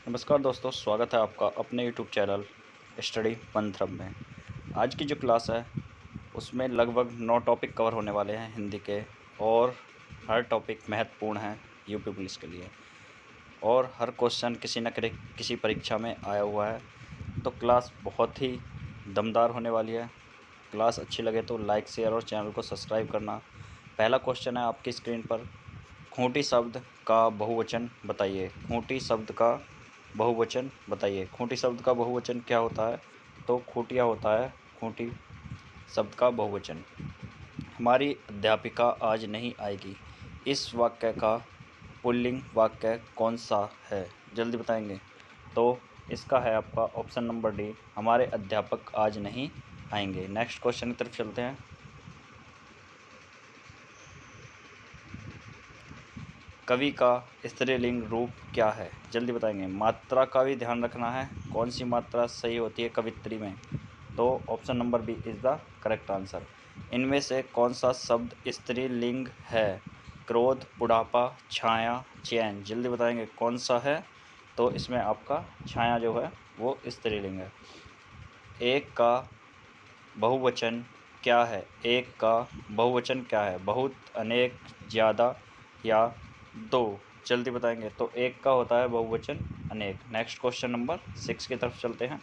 नमस्कार दोस्तों, स्वागत है आपका अपने यूट्यूब चैनल स्टडी मंत्रम में। आज की जो क्लास है उसमें लगभग 9 टॉपिक कवर होने वाले हैं हिंदी के, और हर टॉपिक महत्वपूर्ण है यूपी पुलिस के लिए, और हर क्वेश्चन किसी न किसी परीक्षा में आया हुआ है। तो क्लास बहुत ही दमदार होने वाली है। क्लास अच्छी लगे तो लाइक, शेयर और चैनल को सब्सक्राइब करना। पहला क्वेश्चन है आपकी स्क्रीन पर, खूंटी शब्द का बहुवचन बताइए। खूंटी शब्द का बहुवचन बताइए। खूंटी शब्द का बहुवचन क्या होता है? तो खूंटिया होता है खूंटी शब्द का बहुवचन। हमारी अध्यापिका आज नहीं आएगी, इस वाक्य का पुल्लिंग वाक्य कौन सा है? जल्दी बताएंगे। तो इसका है आपका ऑप्शन नंबर डी, हमारे अध्यापक आज नहीं आएंगे। नेक्स्ट क्वेश्चन की तरफ चलते हैं। कवि का स्त्रीलिंग रूप क्या है? जल्दी बताएंगे। मात्रा का भी ध्यान रखना है, कौन सी मात्रा सही होती है कवित्री में। तो option number B is the correct answer. इनमें से कौन सा शब्द स्त्रीलिंग है? क्रोध, बुढ़ापा, छाया, चैन। जल्दी बताएंगे कौन सा है। तो इसमें आपका छाया जो है वो स्त्रीलिंग है। एक का बहुवचन क्या है? एक का बहुवचन क्या है? बहुत, अनेक, ज़्यादा या दो। जल्दी बताएंगे। तो एक का होता है बहुवचन अनेक। नेक्स्ट क्वेश्चन नंबर 6 की तरफ चलते हैं।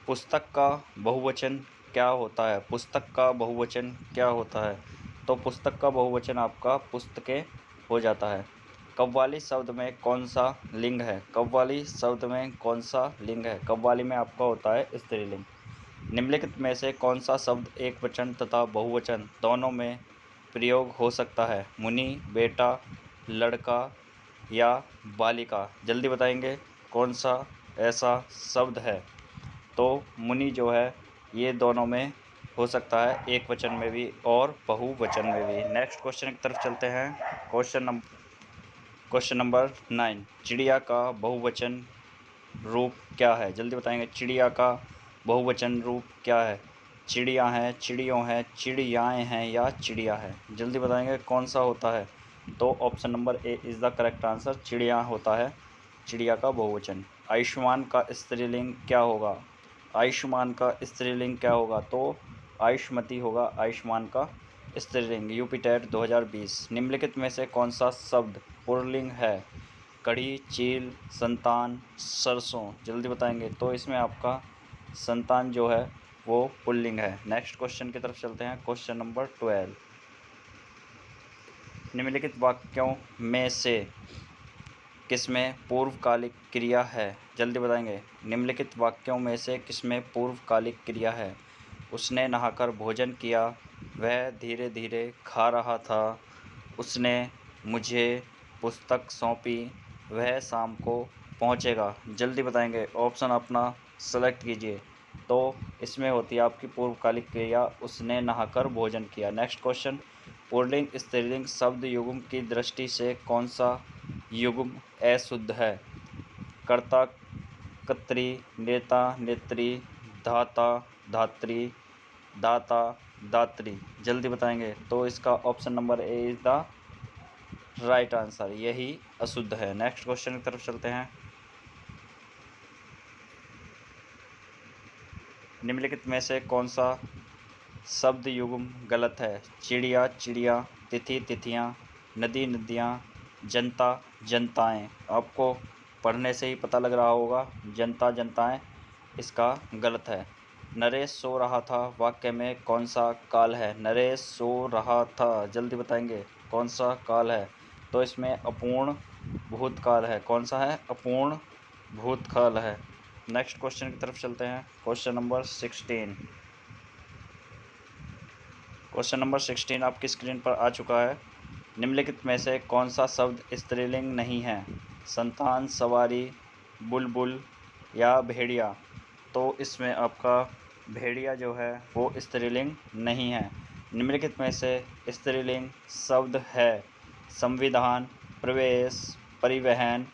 पुस्तक का बहुवचन क्या होता है? पुस्तक का बहुवचन क्या होता है? तो पुस्तक का बहुवचन आपका पुस्तकें हो जाता है। कव्वाली शब्द में कौन सा लिंग है? कव्वाली शब्द में कौन सा लिंग है? कव्वाली में आपका होता है स्त्रीलिंग। निम्नलिखित में से कौन सा शब्द एक वचन तथा बहुवचन दोनों में प्रयोग हो सकता है? मुनि, बेटा, लड़का या बालिका। जल्दी बताएंगे कौन सा ऐसा शब्द है। तो मुनि जो है ये दोनों में हो सकता है, एक वचन में भी और बहुवचन में भी। नेक्स्ट क्वेश्चन की तरफ चलते हैं। क्वेश्चन नंबर 9, चिड़िया का बहुवचन रूप क्या है? जल्दी बताएंगे। चिड़िया का बहुवचन रूप क्या है? चिड़िया हैं, चिड़ियों हैं, चिड़ियाएँ हैं या चिड़िया है। जल्दी बताएंगे कौन सा होता है। तो option number A is the correct answer. चिड़िया होता है चिड़िया का बहुवचन। आयुष्मान का स्त्रीलिंग क्या होगा? आयुष्मान का स्त्रीलिंग क्या होगा? तो आयुष्मती होगा आयुष्मान का स्त्रीलिंग। यूपी टेट 2020। निम्नलिखित में से कौन सा शब्द पुल्लिंग है? कढ़ी, चील, संतान, सरसों। जल्दी बताएंगे। तो इसमें आपका संतान जो है वो पुल्लिंग है। नेक्स्ट क्वेश्चन की तरफ चलते हैं। क्वेश्चन नंबर 12, निम्नलिखित वाक्यों में से किसमें पूर्वकालिक क्रिया है? जल्दी बताएंगे। निम्नलिखित वाक्यों में से किसमें पूर्वकालिक क्रिया है? उसने नहाकर भोजन किया, वह धीरे धीरे खा रहा था, उसने मुझे पुस्तक सौंपी, वह शाम को पहुंचेगा। जल्दी बताएंगे। ऑप्शन अपना सेलेक्ट कीजिए। तो इसमें होती है आपकी पूर्वकालिक क्रिया, उसने नहाकर भोजन किया। नेक्स्ट क्वेश्चन, पुल्लिंग स्त्रीलिंग शब्द युग्म की दृष्टि से कौन सा युग्म अशुद्ध है? कर्ता, कर्त्री, नेता, नेत्री, धाता, धात्री, दाता, दात्री। जल्दी बताएंगे। तो इसका option number A is the right answer, यही अशुद्ध है। नेक्स्ट क्वेश्चन की तरफ चलते हैं। निम्नलिखित में से कौन सा शब्द युग्म गलत है? चिड़िया, चिड़िया, तिथि, तिथियाँ, नदी, नदियाँ, जनता, जनताएँ। आपको पढ़ने से ही पता लग रहा होगा, जनता, जनताएँ इसका गलत है। नरेश सो रहा था वाक्य में कौन सा काल है? नरेश सो रहा था। जल्दी बताएंगे कौन सा काल है। तो इसमें अपूर्ण भूतकाल है। कौन सा है? अपूर्ण भूतकाल है। नेक्स्ट क्वेश्चन की तरफ चलते हैं। Question number 16। क्वेश्चन नंबर 16 आपकी स्क्रीन पर आ चुका है। निम्नलिखित में से कौन सा शब्द स्त्रीलिंग नहीं है? संतान, सवारी, बुलबुल या भेड़िया। तो इसमें आपका भेड़िया जो है वो स्त्रीलिंग नहीं है। निम्नलिखित में से स्त्रीलिंग शब्द है? संविधान, प्रवेश, परिवहन,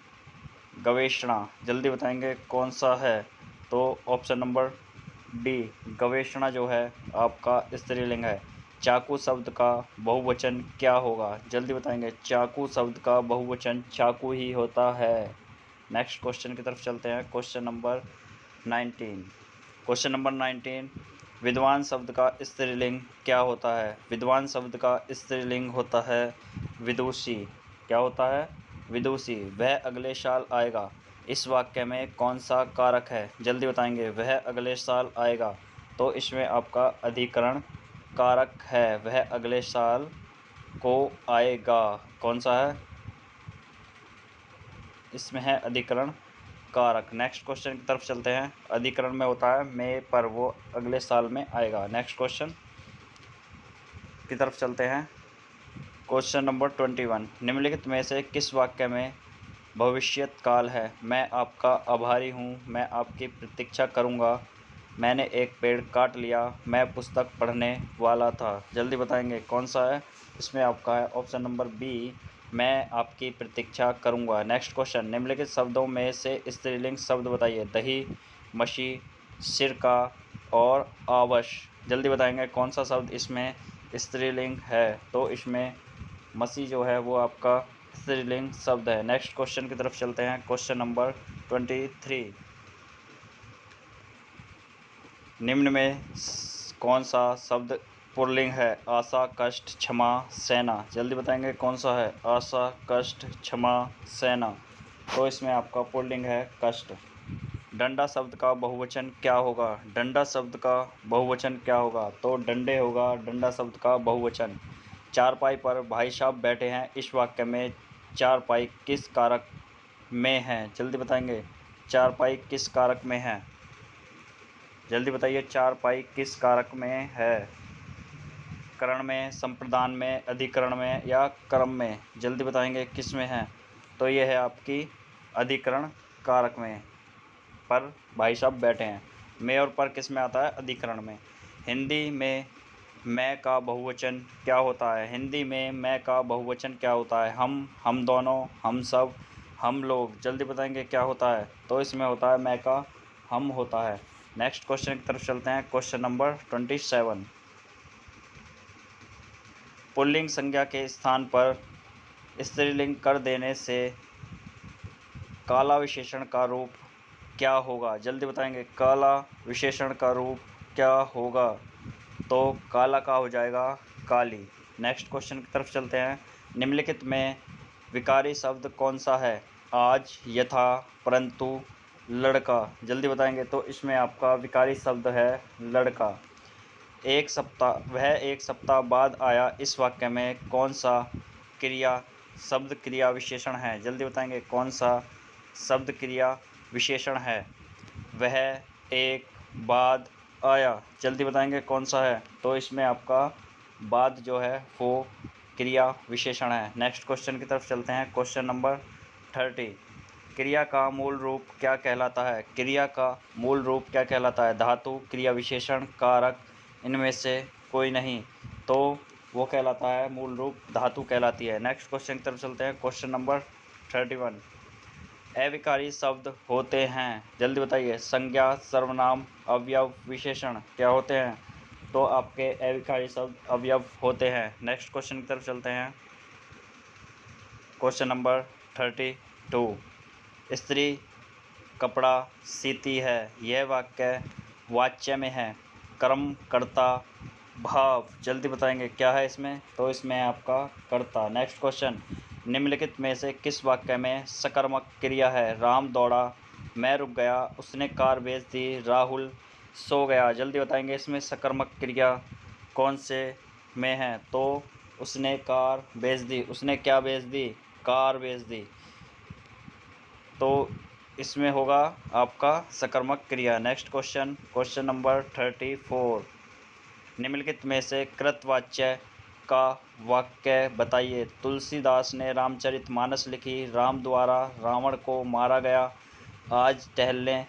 गवेषणा। जल्दी बताएंगे कौन सा है। तो ऑप्शन नंबर डी, गवेषणा जो है आपका स्त्रीलिंग है। चाकू शब्द का बहुवचन क्या होगा? जल्दी बताएंगे। चाकू शब्द का बहुवचन चाकू ही होता है। नेक्स्ट क्वेश्चन की तरफ चलते हैं। Question number 19। विद्वान शब्द का स्त्रीलिंग क्या होता है? विद्वान शब्द का स्त्रीलिंग होता है विदुषी। क्या होता है? विदुषी। वह अगले साल आएगा, इस वाक्य में कौन सा कारक है? जल्दी बताएंगे। वह अगले साल आएगा, तो इसमें आपका अधिकरण कारक है। वह अगले साल को आएगा, कौन सा है? इसमें है अधिकरण कारक। नेक्स्ट क्वेश्चन की तरफ चलते हैं। अधिकरण में होता है मैं, पर वो अगले साल में आएगा। नेक्स्ट क्वेश्चन की तरफ चलते हैं। Question number 21। निम्नलिखित में से किस वाक्य में भविष्यत काल है? मैं आपका आभारी हूँ, मैं आपकी प्रतीक्षा करूँगा, मैंने एक पेड़ काट लिया, मैं पुस्तक पढ़ने वाला था। जल्दी बताएंगे कौन सा है? इसमें आपका है ऑप्शन नंबर बी, मैं आपकी प्रतीक्षा करूँगा। Next question. निम्नलिखित शब्दों में से स्त्रीलिंग शब्द बताइए। दही, मशी, सिरका और आवश। जल्दी बताएंगे कौन सा शब्द इसमें स्त्रीलिंग है? तो इसमें मसी जो है वो आपका स्त्रीलिंग शब्द है। नेक्स्ट क्वेश्चन की तरफ चलते हैं। Question number 23। निम्न में कौन सा शब्द पुल्लिंग है? आशा, कष्ट, क्षमा, सेना। जल्दी बताएंगे कौन सा है? आशा, कष्ट, क्षमा, सेना। तो इसमें आपका पुल्लिंग है कष्ट। डंडा शब्द का बहुवचन क्या होगा? डंडा शब्द का बहुवचन क्या होगा? तो डंडे होगा डंडा शब्द का बहुवचन। चारपाई पर भाई साहब बैठे हैं, इस वाक्य में चारपाई किस कारक में है? जल्दी बताएंगे। चारपाई किस कारक में है? जल्दी बताइए। चारपाई किस कारक में है? करण में, संप्रदान में, अधिकरण में या क्रम में? जल्दी बताएंगे किस में है? तो ये है आपकी अधिकरण कारक में। पर भाई साहब बैठे हैं। में और पर किस में आता है? अधिकरण में। हिंदी में मैं का बहुवचन क्या होता है? हिंदी में मैं का बहुवचन क्या होता है? हम दोनों, हम सब, हम लोग। जल्दी बताएंगे क्या होता है? तो इसमें होता है मैं का हम होता है। नेक्स्ट क्वेश्चन की तरफ चलते हैं। Question number 27। पुल्लिंग संज्ञा के स्थान पर स्त्रीलिंग कर देने से काला विशेषण का रूप क्या होगा? जल्दी बताएंगे। काला विशेषण का रूप क्या होगा? तो काला का हो जाएगा काली। नेक्स्ट क्वेश्चन की तरफ चलते हैं। निम्नलिखित में विकारी शब्द कौन सा है? आज, यथा, परंतु, लड़का। जल्दी बताएंगे। तो इसमें आपका विकारी शब्द है लड़का। वह एक सप्ताह बाद आया, इस वाक्य में कौन सा क्रिया शब्द क्रिया विशेषण है? जल्दी बताएंगे कौन सा शब्द क्रिया विशेषण है? वह एक बाद आया। जल्दी बताएंगे कौन सा है? तो इसमें आपका बाद जो है वो क्रिया विशेषण है। नेक्स्ट क्वेश्चन की तरफ चलते हैं। Question number 30। क्रिया का मूल रूप क्या कहलाता है? क्रिया का मूल रूप क्या कहलाता है? धातु, क्रिया विशेषण, कारक, इनमें से कोई नहीं। तो वो कहलाता है मूल रूप धातु कहलाती है। नेक्स्ट क्वेश्चन की तरफ चलते हैं। Question number 31। अविकारी शब्द होते हैं। जल्दी बताइए। संज्ञा, सर्वनाम, अवयव, विशेषण क्या होते हैं? तो आपके अविकारी शब्द अवयव होते हैं। नेक्स्ट क्वेश्चन की तरफ चलते हैं। Question number 32। स्त्री कपड़ा सीती है, यह वाक्य वाच्य में है। कर्म, कर्ता, भाव। जल्दी बताएंगे क्या है इसमें? तो इसमें है आपका कर्ता। Next question. निम्नलिखित में से किस वाक्य में सकर्मक क्रिया है? राम दौड़ा, मैं रुक गया, उसने कार बेच दी, राहुल सो गया। जल्दी बताएंगे इसमें सकर्मक क्रिया कौन से में है? तो उसने कार बेच दी। उसने क्या बेच दी? कार बेच दी। तो इसमें होगा आपका सकर्मक क्रिया। Next question. Question number 34। निम्नलिखित में से कृतवाच्य का वाक्य बताइए। तुलसीदास ने रामचरितमानस लिखी, राम द्वारा रावण को मारा गया, आज टहलने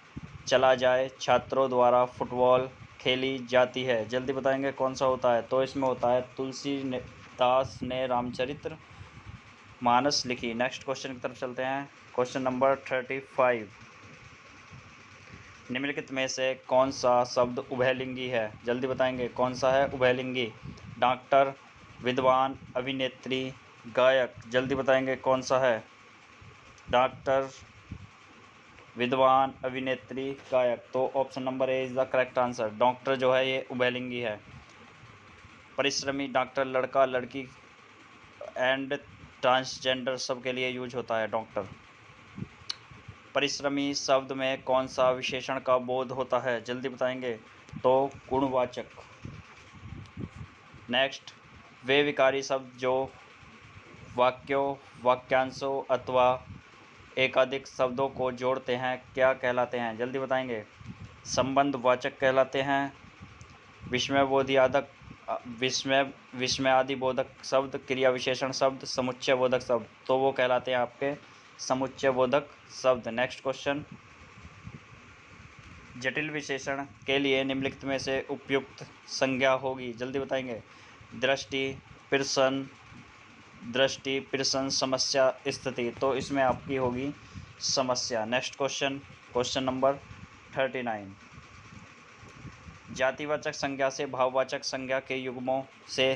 चला जाए, छात्रों द्वारा फुटबॉल खेली जाती है। जल्दी बताएंगे कौन सा होता है? तो इसमें होता है तुलसीदास ने रामचरित मानस लिखी। नेक्स्ट क्वेश्चन की तरफ चलते हैं। Question number 35। निम्नलिखित में से कौन सा शब्द उभयलिंगी है? जल्दी बताएंगे कौन सा है उभयलिंगी? डॉक्टर, विद्वान, अभिनेत्री, गायक। जल्दी बताएंगे कौन सा है। डॉक्टर, विद्वान, अभिनेत्री, गायक। तो option number A is the correct answer. Doctor जो है ये उभयलिंगी है। परिश्रमी डॉक्टर लड़का लड़की एंड ट्रांसजेंडर सब के लिए यूज होता है डॉक्टर। परिश्रमी शब्द में कौन सा विशेषण का बोध होता है। जल्दी बताएंगे। तो गुणवाचक। नेक्स्ट, वे विकारी शब्द जो वाक्यों, वाक्यांशों अथवा एकाधिक शब्दों को जोड़ते हैं क्या कहलाते हैं। जल्दी बताएंगे। संबंधवाचक कहलाते हैं। विस्मयादिबोधक शब्द, क्रिया विशेषण शब्द, समुच्चय बोधक शब्द। तो वो कहलाते हैं आपके समुच्चय बोधक शब्द। नेक्स्ट क्वेश्चन, जटिल विशेषण के लिए निम्नलिखित में से उपयुक्त संज्ञा होगी। जल्दी बताएंगे। दृष्टि, प्रश्न, समस्या, स्थिति। तो इसमें आपकी होगी समस्या। Next question, question number 39। जातिवाचक संज्ञा से भाववाचक संज्ञा के युग्मों से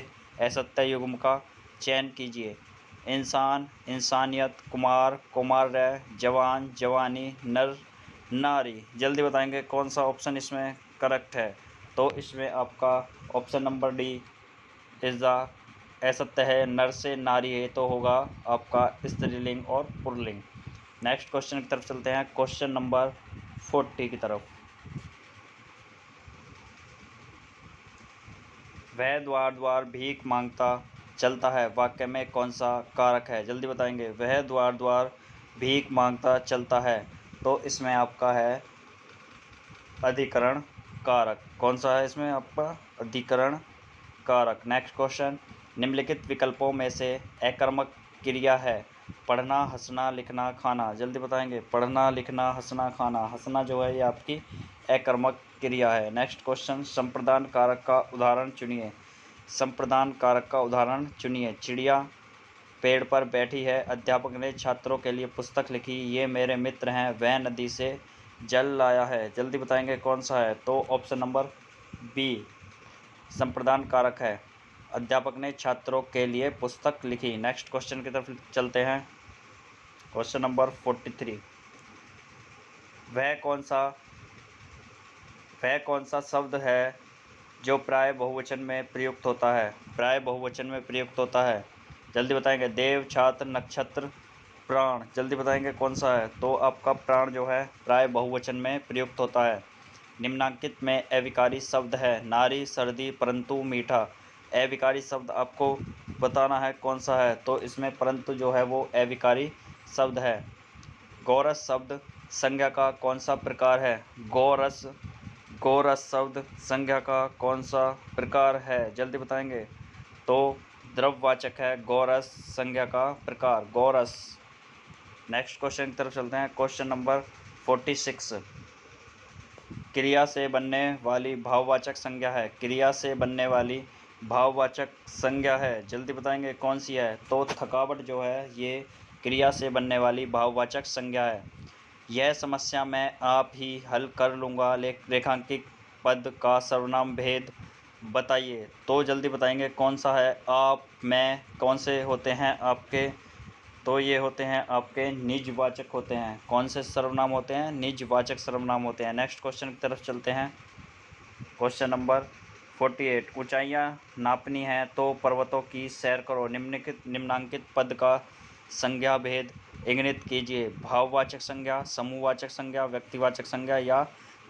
असत्य युग्म का चयन कीजिए। इंसान, इंसानियत, कुमार, कुमार्य, जवान, जवानी, नर, नारी। जल्दी बताएंगे कौन सा ऑप्शन इसमें करेक्ट है। तो इसमें आपका option number D is the असत्य है। नर से नारी है तो होगा आपका स्त्रीलिंग और पुल्लिंग। नेक्स्ट क्वेश्चन की तरफ चलते हैं। क्वेश्चन नंबर 40 की तरफ। वह द्वार द्वार भीख मांगता चलता है वाक्य में कौन सा कारक है। जल्दी बताएंगे। वह द्वार द्वार भीख मांगता चलता है। तो इसमें आपका है अधिकरण कारक। कौन सा है इसमें आपका अधिकरण कारक। नेक्स्ट क्वेश्चन, निम्नलिखित विकल्पों में से अकर्मक क्रिया है पढ़ना, हंसना, लिखना, खाना। जल्दी बताएंगे। पढ़ना, लिखना, हंसना, खाना। हंसना जो है ये आपकी अकर्मक क्रिया है। नेक्स्ट क्वेश्चन, संप्रदान कारक का उदाहरण चुनिए। संप्रदान कारक का उदाहरण चुनिए। चिड़िया पेड़ पर बैठी है, अध्यापक ने छात्रों के लिए पुस्तक लिखी, ये मेरे मित्र हैं, वह नदी से जल लाया है। जल्दी बताएंगे कौन सा है। तो ऑप्शन नंबर बी संप्रदान कारक है। अध्यापक ने छात्रों के लिए पुस्तक लिखी। नेक्स्ट क्वेश्चन की तरफ चलते हैं। Question number 43। वह कौन सा शब्द है जो प्राय बहुवचन में प्रयुक्त होता है। प्राय बहुवचन में प्रयुक्त होता है। जल्दी बताएंगे। देव, छात्र, नक्षत्र, प्राण। जल्दी बताएंगे कौन सा है। तो आपका प्राण जो है प्राय बहुवचन में प्रयुक्त होता है। निम्नांकित में अविकारी शब्द है नारी, सर्दी, परंतु, मीठा। अविकारी शब्द आपको बताना है कौन सा है। तो इसमें परंतु जो है वो अविकारी शब्द है। गोरस शब्द संज्ञा का कौन सा प्रकार है। गोरस शब्द संज्ञा का कौन सा प्रकार है। जल्दी बताएंगे। तो द्रव्यवाचक है गोरस संज्ञा का प्रकार गोरस। नेक्स्ट क्वेश्चन की तरफ चलते हैं। Question number 46। क्रिया से बनने वाली भाववाचक संज्ञा है। क्रिया से बनने वाली भाववाचक संज्ञा है। जल्दी बताएंगे कौन सी है। तो थकावट जो है ये क्रिया से बनने वाली भाववाचक संज्ञा है। यह समस्या मैं आप ही हल कर लूँगा, रेखांकित पद का सर्वनाम भेद बताइए। तो जल्दी बताएंगे कौन सा है। आप, मैं कौन से होते हैं आपके। तो ये होते हैं आपके निजवाचक होते हैं। कौन से सर्वनाम होते हैं। निजवाचक सर्वनाम होते हैं। नेक्स्ट क्वेश्चन की तरफ चलते हैं। Question number 48। ऊंचाइयां नापनी है तो पर्वतों की सैर करो। निम्नांकित पद का संज्ञा भेद इंगित कीजिए। भाववाचक संज्ञा, समूहवाचक संज्ञा, व्यक्तिवाचक संज्ञा या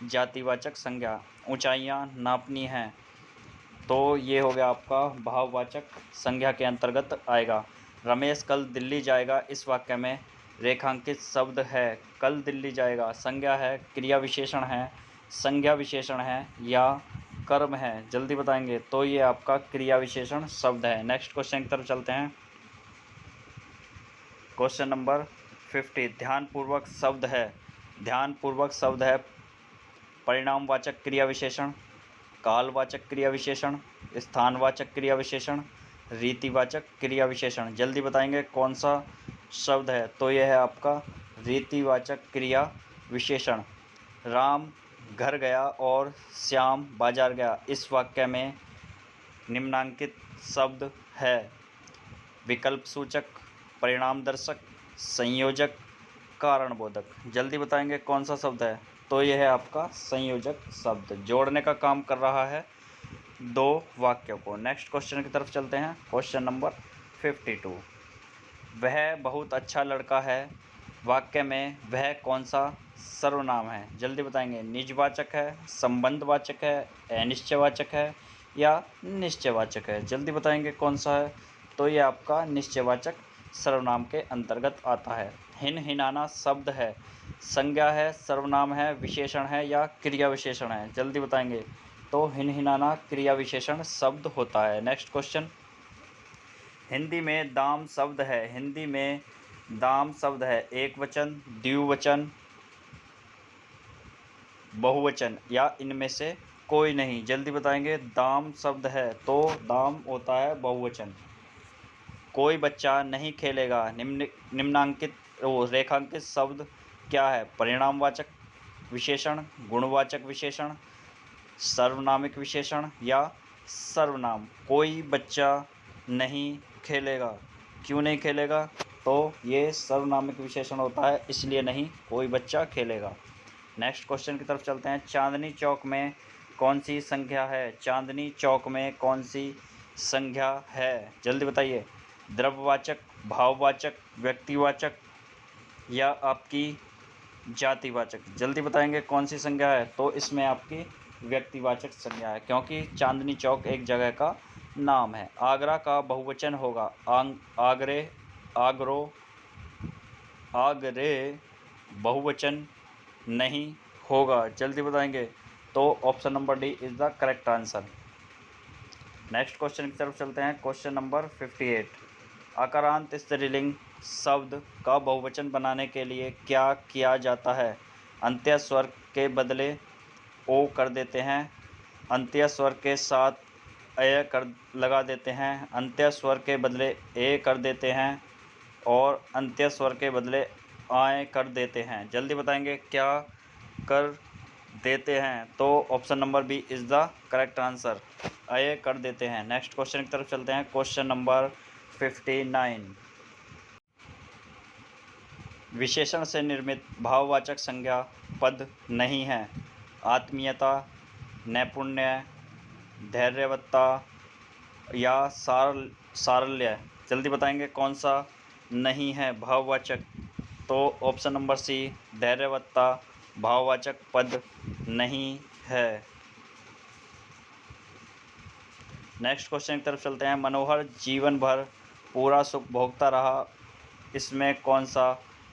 जातिवाचक संज्ञा। ऊंचाइयां नापनी है तो ये हो गया आपका भाववाचक संज्ञा के अंतर्गत आएगा। रमेश कल दिल्ली जाएगा। इस वाक्य में रेखांकित शब्द है कल दिल्ली जाएगा। संज्ञा है, क्रिया विशेषण है, संज्ञा विशेषण है या कर्म है। जल्दी बताएंगे। तो ये आपका क्रिया विशेषण शब्द है। नेक्स्ट क्वेश्चन की तरफ चलते हैं। Question number 50। ध्यानपूर्वक शब्द है। ध्यानपूर्वक शब्द है परिणामवाचक क्रिया विशेषण, कालवाचक क्रिया विशेषण, स्थानवाचक क्रिया विशेषण, रीतिवाचक क्रिया विशेषण। जल्दी बताएंगे कौन सा शब्द है। तो यह है आपका रीतिवाचक क्रिया विशेषण। राम घर गया और श्याम बाजार गया। इस वाक्य में निम्नांकित शब्द है? विकल्प सूचक, परिणाम दर्शक, संयोजक, कारण बोधक। जल्दी बताएंगे कौन सा शब्द है? तो यह है आपका संयोजक शब्द, जोड़ने का काम कर रहा है दो वाक्यों को। नेक्स्ट क्वेश्चन की तरफ चलते हैं। Question number 52। वह बहुत अच्छा लड़का है, वाक्य में वह कौन सा सर्वनाम है? जल्दी बताएंगे। निजवाचक है, संबंधवाचक है, अनिश्चयवाचक है या निश्चयवाचक है? जल्दी बताएंगे कौन सा है? तो ये आपका निश्चयवाचक सर्वनाम के अंतर्गत आता है। हिनहिनाना शब्द है, संज्ञा है, सर्वनाम है, विशेषण है या क्रिया विशेषण है? जल्दी बताएंगे। तो हिनहिनाना क्रिया विशेषण शब्द होता है। Next question. हिंदी में दाम शब्द है, हिंदी में दाम शब्द है एक वचन, द्विवचन, बहुवचन या इनमें से कोई नहीं? जल्दी बताएंगे। दाम शब्द है तो दाम होता है बहुवचन। कोई बच्चा नहीं खेलेगा, निम्नांकित रेखांकित शब्द क्या है? परिणामवाचक विशेषण, गुणवाचक विशेषण, सर्वनामिक विशेषण या सर्वनाम? कोई बच्चा नहीं खेलेगा, क्यों नहीं खेलेगा? तो ये सर्वनामिक विशेषण होता है, इसलिए नहीं कोई बच्चा खेलेगा। नेक्स्ट क्वेश्चन की तरफ चलते हैं। चांदनी चौक में कौन सी संख्या है? चांदनी चौक में कौन सी संख्या है? जल्दी बताइए। द्रव्यवाचक, भाववाचक, व्यक्तिवाचक या आपकी जातिवाचक? जल्दी बताएंगे कौन सी संज्ञा है? तो इसमें आपकी व्यक्तिवाचक संज्ञा है, क्योंकि चांदनी चौक एक जगह का नाम है। आगरा का बहुवचन होगा आगरे, आगरो, आगरे बहुवचन नहीं होगा। जल्दी बताएंगे। तो option number D is the correct answer. Next question की तरफ चलते हैं। Question number 58। अकारांत स्त्रीलिंग शब्द का बहुवचन बनाने के लिए क्या किया जाता है? अंत्य स्वर के बदले ओ कर देते हैं, अंत्य स्वर के साथ अय कर लगा देते हैं, अंत्य स्वर के बदले ए कर देते हैं और अंत्य स्वर के बदले आए कर देते हैं। जल्दी बताएंगे क्या कर देते हैं? तो option number B is the correct answer, अय कर देते हैं। नेक्स्ट क्वेश्चन की तरफ चलते हैं। Question number 59। विशेषण से निर्मित भाववाचक संज्ञा पद नहीं है। आत्मीयता, नैपुण्य, धैर्यवत्ता या सारल्य? जल्दी बताएंगे कौन सा नहीं है भाववाचक? तो ऑप्शन नंबर सी, धैर्यवत्ता भाववाचक पद नहीं है। नेक्स्ट क्वेश्चन की तरफ चलते हैं। मनोहर जीवन भर पूरा सुख भोगता रहा, इसमें कौन सा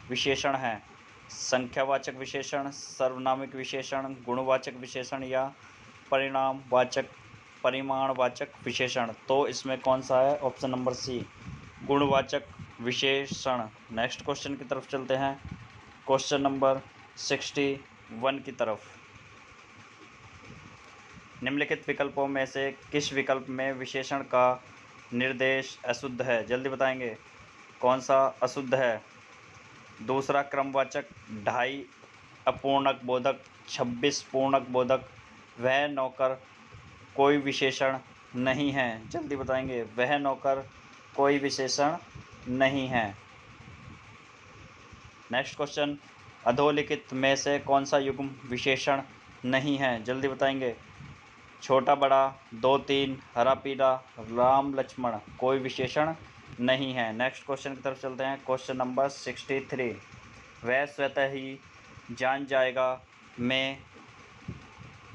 विशेषण है? संख्यावाचक विशेषण, सर्वनामिक विशेषण, गुणवाचक विशेषण या परिमाणवाचक विशेषण? तो इसमें कौन सा है? ऑप्शन नंबर सी, गुणवाचक विशेषण। नेक्स्ट क्वेश्चन की तरफ चलते हैं। क्वेश्चन नंबर 61 की तरफ। निम्नलिखित विकल्पों में से किस विकल्प में विशेषण का निर्देश अशुद्ध है? जल्दी बताएंगे कौन सा अशुद्ध है? दूसरा क्रमवाचक, 2.5 अपूर्णक बोधक, 26 पूर्णक बोधक, वह नौकर कोई विशेषण नहीं है। जल्दी बताएंगे। वह नौकर कोई विशेषण नहीं है। Next question. अधोलिखित में से कौन सा युग्म विशेषण नहीं है? जल्दी बताएंगे। छोटा बड़ा, 2 3, हरा पीला, राम लक्ष्मण, कोई विशेषण नहीं है। नेक्स्ट क्वेश्चन की तरफ चलते हैं। Question number 63। वह स्वतः ही जान जाएगा में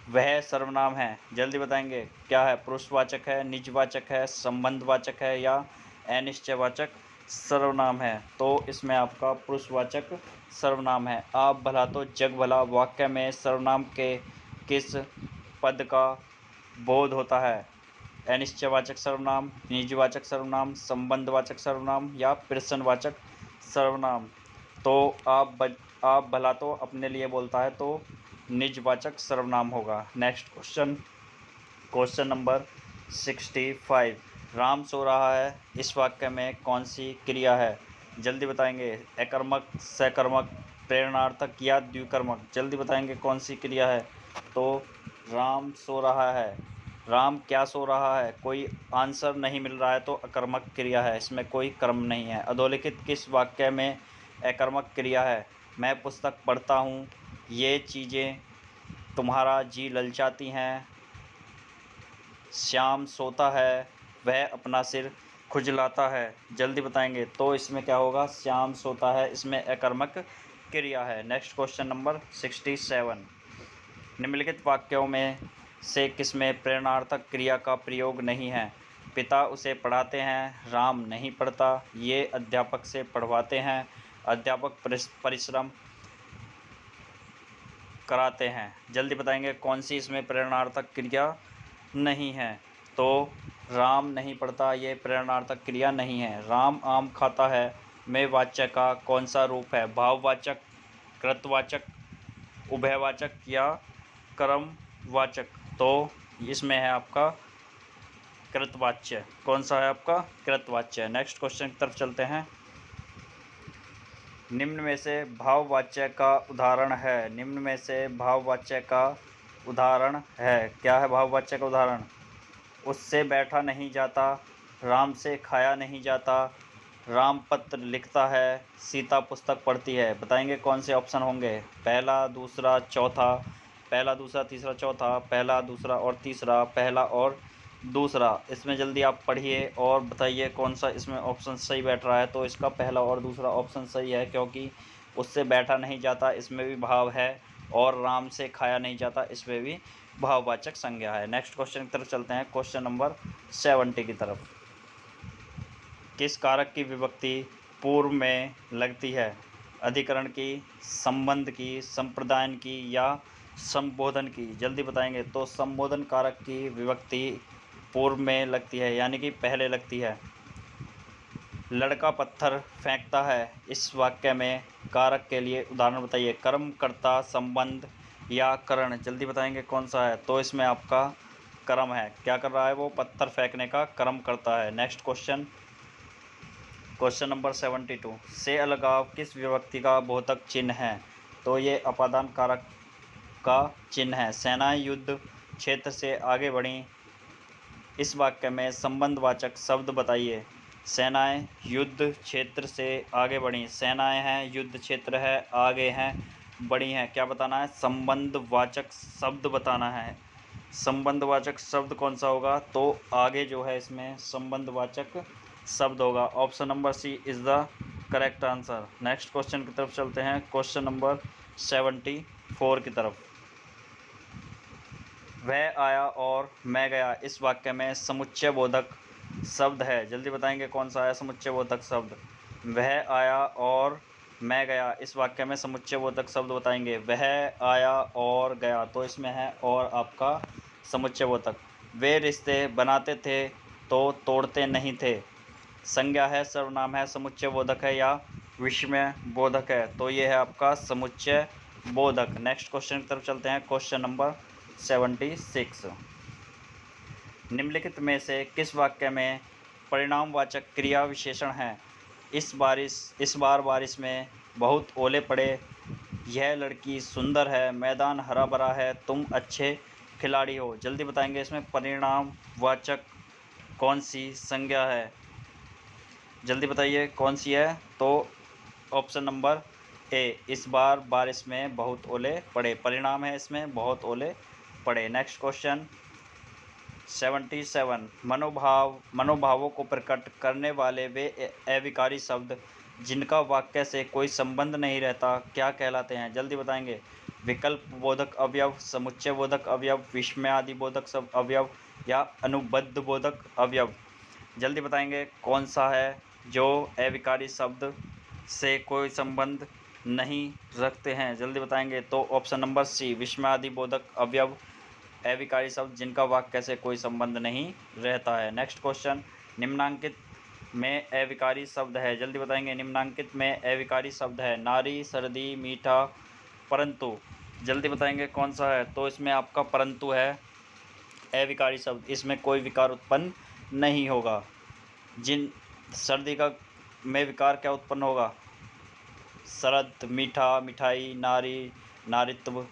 वह सर्वनाम है। जल्दी बताएंगे क्या है? पुरुषवाचक है, निजवाचक है, संबंधवाचक है या अनिश्चयवाचक सर्वनाम है? तो इसमें आपका पुरुषवाचक सर्वनाम है। आप भला तो जग भला वाक्य में सर्वनाम के किस पद का बोध होता है? अनिश्चयवाचक सर्वनाम, निजवाचक सर्वनाम, संबंधवाचक सर्वनाम या प्रश्नवाचक सर्वनाम? तो आप भला तो अपने लिए बोलता है तो निजवाचक सर्वनाम होगा। Next question. Question number 65। Ram सो रहा है, इस वाक्य में कौन सी क्रिया है? जल्दी बताएंगे। अकर्मक, सकर्मक, प्रेरणार्थक या द्विकर्मक? जल्दी बताएंगे कौन सी क्रिया है? तो राम सो रहा है राम क्या सो रहा है, कोई आंसर नहीं मिल रहा है तो अकर्मक क्रिया है, इसमें कोई कर्म नहीं है। अधोलिखित किस वाक्य में अकर्मक क्रिया है, मैं पुस्तक पढ़ता हूँ, ये चीज़ें तुम्हारा जी ललचाती हैं, श्याम सोता है, वह अपना सिर खुजलाता है। जल्दी बताएंगे तो इसमें क्या होगा, श्याम सोता है, इसमें अकर्मक क्रिया है। Next question number 67। निम्नलिखित वाक्यों में से किसमें प्रेरणार्थक क्रिया का प्रयोग नहीं है। पिता उसे पढ़ाते हैं, राम नहीं पढ़ता, ये अध्यापक से पढ़वाते हैं, अध्यापक परिश्रम कराते हैं। जल्दी बताएंगे कौन सी इसमें प्रेरणार्थक क्रिया नहीं है। तो राम नहीं पढ़ता, ये प्रेरणार्थक क्रिया नहीं है। राम आम खाता है में वाच्य का कौन सा रूप है, भाववाचक, कृतवाचक, उभयवाचक या कर्मवाचक। तो इसमें है आपका कृतवाच्य। कौन सा है आपका, कृतवाच्य। नेक्स्ट क्वेश्चन की तरफ चलते हैं। निम्न में से भाववाच्य का उदाहरण है, निम्न में से भाववाच्य का उदाहरण है, क्या है भाववाच्य का उदाहरण। उससे बैठा नहीं जाता, राम से खाया नहीं जाता, राम पत्र लिखता है, सीता पुस्तक पढ़ती है। बताएंगे कौन से ऑप्शन होंगे, पहला, दूसरा, चौथा, पहला, दूसरा, तीसरा, चौथा, पहला, दूसरा और तीसरा, पहला और दूसरा। इसमें जल्दी आप पढ़िए और बताइए कौन सा इसमें ऑप्शन सही बैठ रहा है। तो इसका पहला और दूसरा ऑप्शन सही है, क्योंकि उससे बैठा नहीं जाता इसमें भी भाव है, और राम से खाया नहीं जाता इसमें भी भाववाचक संज्ञा है। नेक्स्ट क्वेश्चन की तरफ चलते हैं, क्वेश्चन नंबर 70 की तरफ। किस कारक की विभक्ति पूर्व में लगती है, अधिकरण की, संबंध की, संप्रदान की या संबोधन की। जल्दी बताएंगे तो संबोधन कारक की विभक्ति पूर्व में लगती है, यानी कि पहले लगती है। लड़का पत्थर फेंकता है, इस वाक्य में कारक के लिए उदाहरण बताइए, कर्म, कर्ता, संबंध या करण। जल्दी बताएंगे कौन सा है। तो इसमें आपका कर्म है, क्या कर रहा है वो, पत्थर फेंकने का कर्म करता है। Next question, question number 72। से अलगाव किस विभक्ति का बोधक चिन्ह है। तो ये अपादान कारक का चिन्ह है। सेनाएं युद्ध क्षेत्र से आगे बढ़ीं, इस वाक्य में संबंधवाचक शब्द बताइए। सेनाएं युद्ध क्षेत्र से आगे बढ़ीं, सेनाएं हैं, युद्ध क्षेत्र है, आगे हैं, बढ़ी हैं, क्या बताना है, संबंधवाचक शब्द बताना है। संबंधवाचक शब्द कौन सा होगा, तो आगे जो है इसमें संबंधवाचक शब्द होगा। Option number C is the correct answer. Next question की तरफ चलते हैं, क्वेश्चन नंबर 74 की तरफ। वह आया और मैं गया, इस वाक्य में समुच्चय बोधक शब्द है। जल्दी बताएंगे कौन सा है समुच्चय बोधक शब्द। वह आया और मैं गया, इस वाक्य में समुच्चय बोधक शब्द बताएंगे। वह आया और गया, तो इसमें है और आपका समुच्चय बोधक। वे रिश्ते बनाते थे तो तोड़ते नहीं थे, संज्ञा है, सर्वनाम है, समुच्चय बोधक है या विस्मय बोधक है। तो ये है आपका समुच्चय बोधक। नेक्स्ट क्वेश्चन की तरफ चलते हैं, क्वेश्चन नंबर 76। निम्नलिखित में से किस वाक्य में परिणामवाचक क्रिया विशेषण है। इस बार बारिश में बहुत ओले पड़े, यह लड़की सुंदर है, मैदान हरा भरा है, तुम अच्छे खिलाड़ी हो। जल्दी बताएंगे इसमें परिणामवाचक कौन सी संज्ञा है, जल्दी बताइए कौन सी है। तो ऑप्शन नंबर ए, इस बार बारिश में बहुत ओले पड़े, परिणाम है इसमें बहुत ओले पड़े। Next question 77। मनोभावों को प्रकट करने वाले वे अविकारी शब्द जिनका वाक्य से कोई संबंध नहीं रहता क्या कहलाते हैं। जल्दी बताएंगे, विकल्प बोधक अवयव, समुच्चय बोधक अवयव, विस्मयादि बोधक सब अवयव या अनुबद्ध बोधक अवयव। जल्दी बताएंगे कौन सा है जो अविकारी शब्द से कोई संबंध नहीं रखते हैं। जल्दी बताएंगे तो ऑप्शन नंबर सी, विस्मयादि बोधक अवयव अविकारी शब्द जिनका वाक्य से कोई संबंध नहीं रहता है। नेक्स्ट क्वेश्चन, निम्नांकित में अविकारी शब्द है। जल्दी बताएंगे, निम्नांकित में अविकारी शब्द है, नारी, सर्दी, मीठा, परंतु। जल्दी बताएंगे कौन सा है। तो इसमें आपका परंतु है अविकारी शब्द, इसमें कोई विकार उत्पन्न नहीं होगा। जिन सर्दी का में विकार क्या उत्पन्न होगा, शरद, मीठा, मिठाई, नारी, नारित्व,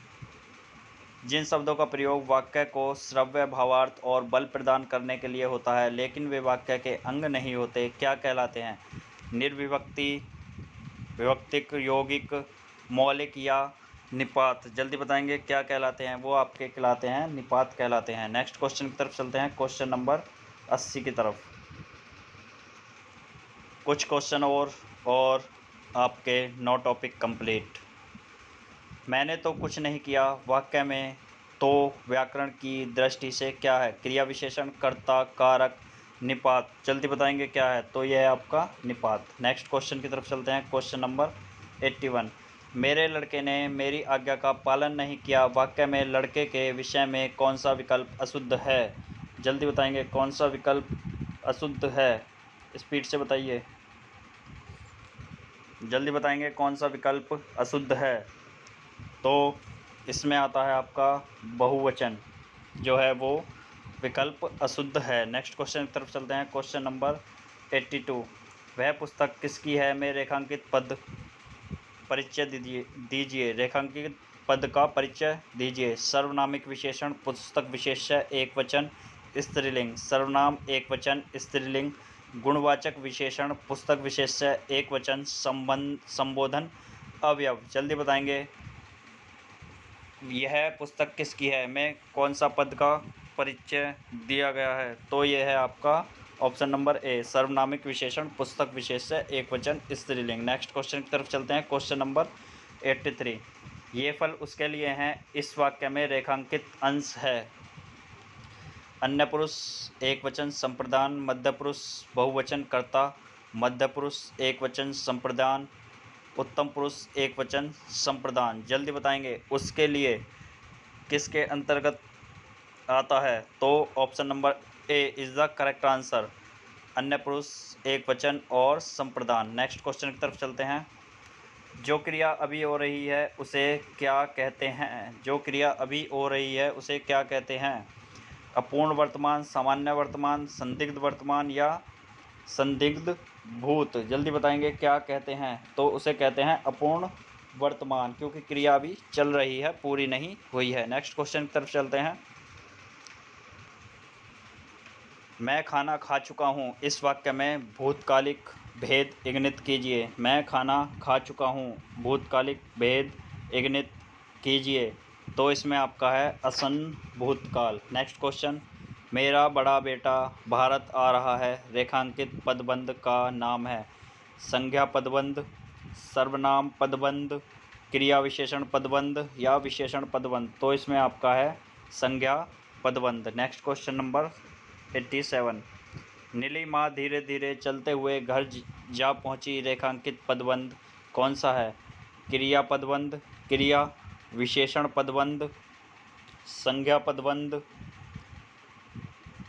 जिन शब्दों का प्रयोग वाक्य को श्रव्य भावार्थ और बल प्रदान करने के लिए होता है लेकिन वे वाक्य के अंग नहीं होते, क्या कहलाते हैं? निर्विभक्ति, विभक्तिक, यौगिक, मौलिक या निपात। जल्दी बताएंगे क्या कहलाते हैं? वो आपके कहलाते हैं निपात कहलाते हैं। नेक्स्ट क्वेश्चन की तरफ चलते हैं, क्वेश्चन नंबर 80 की तरफ। कुछ क्वेश्चन और आपके 9 टॉपिक कंप्लीट। मैंने तो कुछ नहीं किया वाक्य में तो व्याकरण की दृष्टि से क्या है? क्रिया विशेषण, कर्ता, कारक, निपात। जल्दी बताएंगे क्या है? तो यह है आपका निपात। नेक्स्ट क्वेश्चन की तरफ चलते हैं, क्वेश्चन नंबर 81। मेरे लड़के ने मेरी आज्ञा का पालन नहीं किया वाक्य में लड़के के विषय में कौन सा विकल्प अशुद्ध है? जल्दी बताएंगे कौन सा विकल्प अशुद्ध है? स्पीड से बताइए, जल्दी बताएंगे कौन सा विकल्प अशुद्ध है? तो इसमें आता है आपका बहुवचन, जो है वो विकल्प अशुद्ध है। नेक्स्ट क्वेश्चन की तरफ चलते हैं, क्वेश्चन नंबर 82। वह पुस्तक किसकी है में रेखांकित पद परिचय दीजिए। रेखांकित पद का परिचय दीजिए। सर्वनामिक विशेषण, पुस्तक विशेष्य, एक वचन, स्त्रीलिंग। सर्वनाम एक वचन, स्त्रीलिंग। गुणवाचक विशेषण, पुस्तक विशेष्य, एक वचन, संबोधन अवयव। जल्दी बताएंगे यह पुस्तक किसकी है में कौन सा पद का परिचय दिया गया है? तो यह है आपका ऑप्शन नंबर ए, सर्वनामिक विशेषण, पुस्तक विशेष्य, एक वचन, स्त्रीलिंग। नेक्स्ट क्वेश्चन की तरफ चलते हैं, क्वेश्चन नंबर 83। ये फल उसके लिए हैं इस वाक्य में रेखांकित अंश है। अन्य पुरुष एक वचन संप्रदान, मध्य पुरुष बहुवचन कर्ता, मध्य पुरुष एक वचन संप्रदान, उत्तम पुरुष एक वचन संप्रदान। जल्दी बताएंगे उसके लिए किसके अंतर्गत आता है? तो option number A is the correct answer, अन्य पुरुष एक वचन और संप्रदान। नेक्स्ट क्वेश्चन की तरफ चलते हैं। जो क्रिया अभी हो रही है उसे क्या कहते हैं? जो क्रिया अभी हो रही है उसे क्या कहते हैं? अपूर्ण वर्तमान, सामान्य वर्तमान, संदिग्ध वर्तमान या संदिग्ध भूत। जल्दी बताएंगे क्या कहते हैं? तो उसे कहते हैं अपूर्ण वर्तमान, क्योंकि क्रिया अभी चल रही है, पूरी नहीं हुई है। नेक्स्ट क्वेश्चन की तरफ चलते हैं। मैं खाना खा चुका हूँ इस वाक्य में भूतकालिक भेद इंगित कीजिए। मैं खाना खा चुका हूँ, भूतकालिक भेद इंगित कीजिए। तो इसमें आपका है आसन्न भूतकाल। Next question. मेरा बड़ा बेटा भारत आ रहा है, रेखांकित पदबंध का नाम है। संज्ञा पदबंध, सर्वनाम पदबंध, क्रिया विशेषण पदबंध या विशेषण पदबंध। तो इसमें आपका है संज्ञा पदबंध। Next question number 87। नीलिमा धीरे धीरे चलते हुए घर जा पहुंची, रेखांकित पदबंध कौन सा है? क्रिया पदबंध, क्रिया विशेषण पदबंध, संज्ञा पदबंध,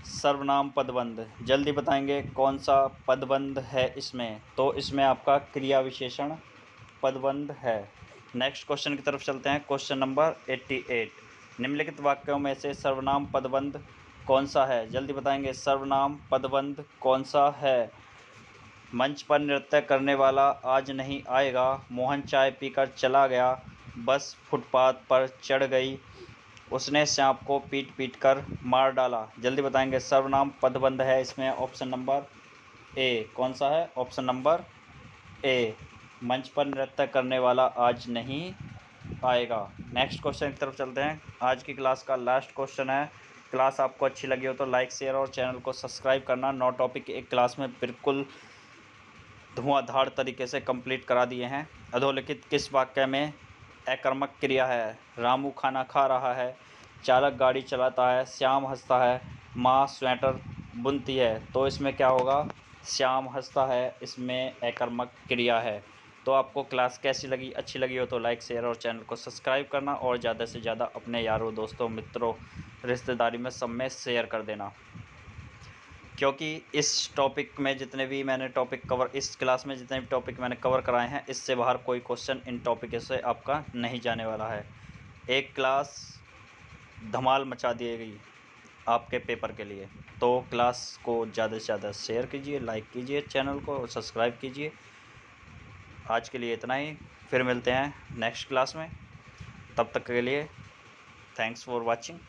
सर्वनाम पदबंध। जल्दी बताएंगे कौन सा पदबंध है इसमें? तो इसमें आपका क्रिया विशेषण पदबंध है। नेक्स्ट क्वेश्चन की तरफ चलते हैं, क्वेश्चन नंबर 88। निम्नलिखित वाक्यों में से सर्वनाम पदबंध कौन सा है? जल्दी बताएंगे सर्वनाम पदबंध कौन सा है? मंच पर नृत्य करने वाला आज नहीं आएगा, मोहन चाय पीकर चला गया, बस फुटपाथ पर चढ़ गई, उसने श्याम को पीट पीट कर मार डाला। जल्दी बताएंगे सर्वनाम पदबंध है इसमें ऑप्शन नंबर ए। कौन सा है? ऑप्शन नंबर ए, मंच पर नृत्य करने वाला आज नहीं आएगा। नेक्स्ट क्वेश्चन की तरफ चलते हैं। आज की क्लास का लास्ट क्वेश्चन है। क्लास आपको अच्छी लगी हो तो लाइक, शेयर और चैनल को सब्सक्राइब करना। 9 टॉपिक एक क्लास में बिल्कुल धुआंधार तरीके से कंप्लीट करा दिए हैं। अधोलिखित किस वाक्य में अकर्मक क्रिया है? रामू खाना खा रहा है, चालक गाड़ी चलाता है, श्याम हंसता है, माँ स्वेटर बुनती है। तो इसमें क्या होगा? श्याम हंसता है, इसमें अकर्मक क्रिया है। तो आपको क्लास कैसी लगी? अच्छी लगी हो तो लाइक, शेयर और चैनल को सब्सक्राइब करना और ज़्यादा से ज़्यादा अपने यारों, दोस्तों, मित्रों, रिश्तेदारी में सब में शेयर कर देना। क्योंकि इस टॉपिक में जितने भी मैंने टॉपिक कवर, इस क्लास में जितने भी टॉपिक मैंने कवर कराए हैं, इससे बाहर कोई क्वेश्चन इन टॉपिक से आपका नहीं जाने वाला है। एक क्लास धमाल मचा दी गई आपके पेपर के लिए। तो क्लास को ज़्यादा से ज़्यादा शेयर कीजिए, लाइक कीजिए, चैनल को सब्सक्राइब कीजिए। आज के लिए इतना ही, फिर मिलते हैं नेक्स्ट क्लास में। तब तक के लिए Thanks for watching.